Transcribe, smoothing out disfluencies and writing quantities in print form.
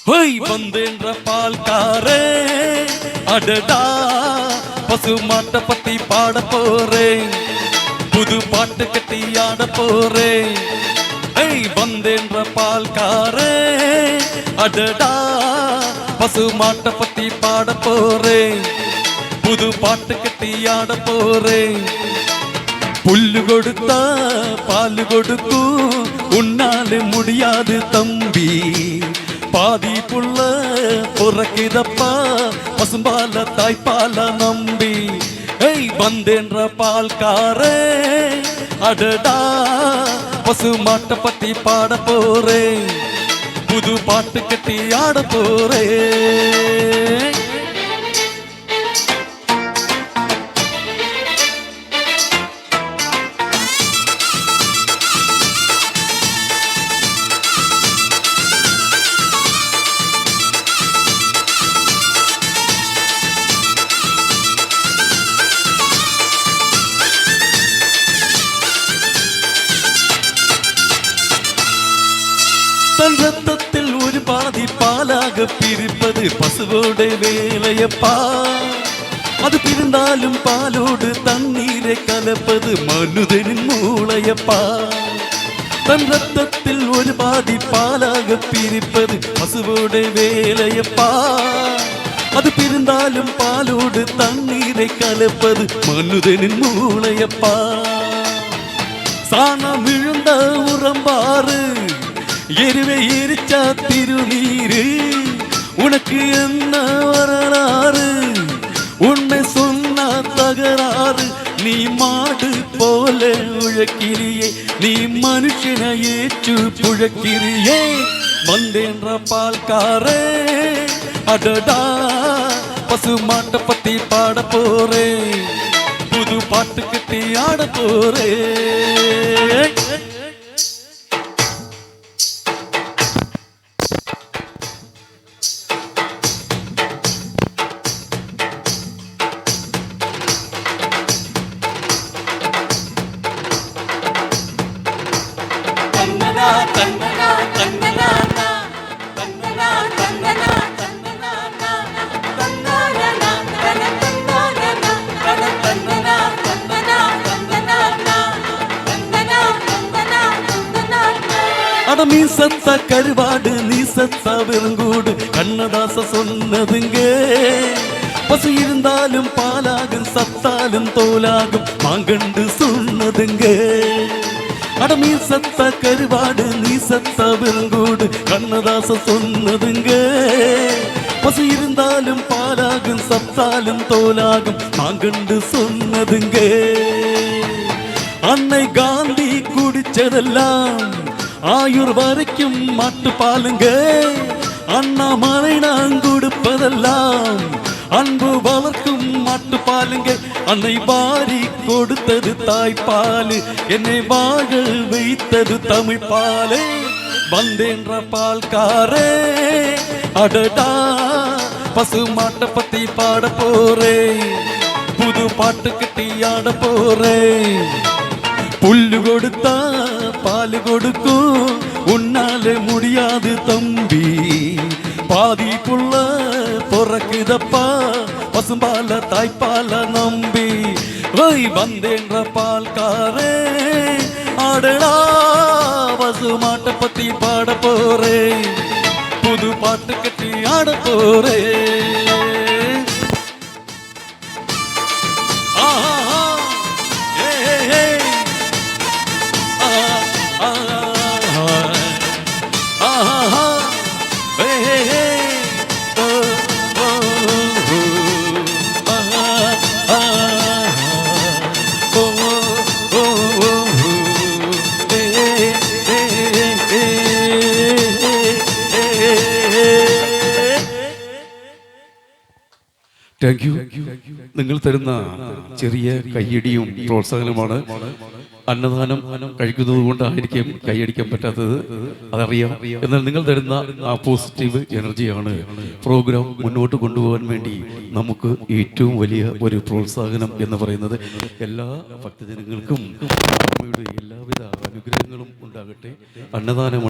வந்தேன்ற பால்காரே அடடா பசு மாட்டை பத்தி பாட போறேன், புது பாட்டு கட்டி ஆட போறேன். வந்தேன்ற பால்காரே அடடா பசு மாட்டை பத்தி பாட போறேன், புது பாட்டு கட்டி ஆட போறேன். புல்லு கொடுத்தா பால் கொடுக்கும், உன்னால முடியாது தம்பி, பாதி புள்ள பொறக்குதப்பா பசும்பால தாய்ப்பால நம்பி. வந்தேன்ற பால்காரே அடடா பசு மாட்டை பத்தி பாட போறேன், புது பாட்டு கட்டி ஆட போறேன். தன் ரத்தத்தில் ஒரு பாதி பாலாக பிரிப்பது பசுவோட வேலையப்பா, அது பிரிந்தாலும் பாலோடு தண்ணீரை கலப்பது மனுதனின் மூளையப்பா. தன் ரத்தத்தில் ஒரு பாதி பாலாக பிரிப்பது பசுவோட வேலையப்பா, அது பிரிந்தாலும் பாலோடு தண்ணீரை கலப்பது மனுதனின் மூளையப்பா. சாணம் விழுந்த உரம்பாறு எருவை எரிச்சா திருநீரு, உனக்கு என்ன வரலாறு, உன்னை சொன்னா தகராறு. நீ மாடு போல உழைக்கிறியே, நீ மனுஷனை ஏற்று புழக்கிறியே. வந்தேன்ற பால்காரே அடடா பசு மாட்டை பத்தி பாட போறேன், புது பாட்டு கட்டி ஆட போறேன். நீ சத்த கருவாடு நீ சத்த வெறுங்கூடு கண்ணதாச சொன்னதுங்க. பசு இருந்தாலும் பாலாகும் சத்தாலும் தோலாகும் மாங்கண்டு சொன்னதுங்க. அடமீ சத்த கருவாடு நீ சத்த வெறுங்கூடு கண்ணதாச சொன்னதுங்க. பசு இருந்தாலும் பாலாகும் சத்தாலும் தோலாகும் மாங்கண்டு சொன்னதுங்க. அன்னை காந்தி குடிச்சதெல்லாம் ஆயுர் வரைக்கும் மாட்டு பாலுங்க. அண்ணாமலை நான் கொடுப்பதெல்லாம் அன்பு வளர்க்கும் மாட்டு பாலுங்க. அன்னை வாரி கொடுத்தது தாய்ப்பாலு, என்னை வாழ வைத்தது தமிழ் பாலே. வந்தேன்ற பால்காரே அடடா பசு மாட்டை பத்தி பாட போறேன், புது பாட்டு கட்டி ஆட போறேன். புல்லு கொடுத்தா பால் கொடுக்கும், உன்னால முடியாது தம்பி, பாதி புள்ள பொறக்குதப்பா பசும்பால தாய்ப்பால நம்பி. வந்தேன்ற பால்காரே ஆடடா பசு மாட்டை பத்தி பாட போறேன், புது பாட்டு கட்டி ஆட போறேன். ஆஹா ஏ താങ്ക് യു. നിങ്ങൾ തരുന്ന ചെറിയ കയ്യടിയും പ്രോത്സാഹനമാണ്. അന്നദാനം കഴിക്കുന്നത് കൊണ്ടായിരിക്കും കൈയടിക്കാൻ പറ്റാത്തത്, അതറിയാം. എന്നാൽ നിങ്ങൾ തരുന്ന ആ പോസിറ്റീവ് എനർജിയാണ് പ്രോഗ്രാം മുന്നോട്ട് കൊണ്ടുപോകാൻ വേണ്ടി നമുക്ക് ഏറ്റവും വലിയ ഒരു പ്രോത്സാഹനം എന്ന് പറയുന്നത്. എല്ലാ ഭക്തജനങ്ങൾക്കും അമ്മയുടെ എല്ലാവിധ അനുഗ്രഹങ്ങളും ഉണ്ടാകട്ടെ. അന്നദാനം